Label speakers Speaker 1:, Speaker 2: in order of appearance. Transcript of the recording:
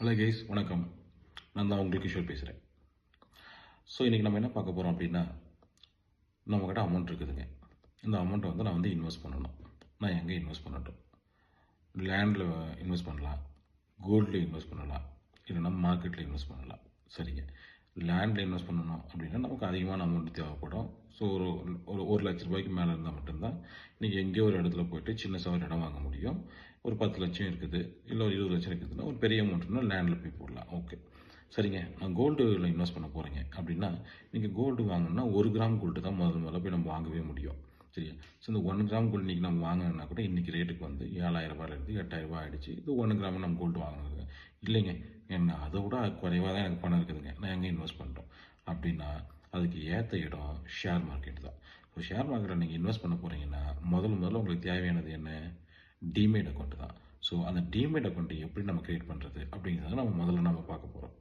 Speaker 1: Hello guys, வணக்கம். நான் தான் உங்களுக்கு கிஷோர் பேசுகிறேன். ஸோ இன்றைக்கி நம்ம என்ன பார்க்க போகிறோம் அப்படின்னா, நம்மக்கிட்ட அமௌண்ட் இருக்குதுங்க. இந்த அமௌண்ட்டை வந்து நான் வந்து இன்வெஸ்ட் பண்ணணும். நான் எங்கே இன்வெஸ்ட் பண்ணட்டும்? லேண்டில் இன்வெஸ்ட் பண்ணலாம், கோல்டில் இன்வெஸ்ட் பண்ணலாம், இல்லைன்னா மார்க்கெட்டில் இன்வெஸ்ட் பண்ணலாம். சரிங்க. லேண்டில் இன்வெஸ்ட் பண்ணணும் அப்படின்னா நமக்கு அதிகமான அமௌண்ட் தேவைப்படும். ஸோ ஒரு ஒரு 1,00,000 மேலே இருந்தால் மட்டும்தான் இன்றைக்கி எங்கேயோ ஒரு இடத்துல போய்ட்டு சின்னதாக ஒரு இடம் வாங்க முடியும். ஒரு 10,00,000 இருக்குது, இல்லை ஒரு 20,00,000 இருக்குதுன்னா ஒரு பெரிய அமௌண்ட்னா லேண்டில் போய் போடலாம். ஓகே, சரிங்க. நான் கோல்டில் இன்வெஸ்ட் பண்ண போகிறேங்க அப்படின்னா, நீங்கள் கோல்டு வாங்கணும்னா 1 கிராம் கோல்டு தான் முதல்ல போய் நம்ம வாங்கவே முடியும். சரியா? ஸோ இந்த 1 கிராம் கோல்டு இன்றைக்கி நம்ம வாங்கினா கூட இன்றைக்கி ரேட்டுக்கு வந்து ரூ. 7,000 8,000 ஆகிடுச்சு. இது 1 கிராம் நம்ம கோல்டு வாங்கினது இல்லைங்க. என்ன அதை விட குறைவாக தான் எனக்கு பணம் இருக்குதுங்க, நான் எங்கே இன்வெஸ்ட் பண்ணுறோம் அப்படின்னா, அதுக்கு ஏற்ற இடம் ஷேர் மார்க்கெட் தான். ஸோ ஷேர் மார்க்கெட்டில் நீங்கள் இன்வெஸ்ட் பண்ண போகிறீங்கன்னா முதல்ல உங்களுக்கு தேவையானது என்ன? டிமேட் அக்கௌண்ட் தான். ஸோ அந்த டிமேட் அக்கௌண்ட்டை எப்படி நம்ம கிரியேட் பண்ணுறது அப்படிங்கிறத நம்ம முதல்ல பார்க்க போகிறோம்.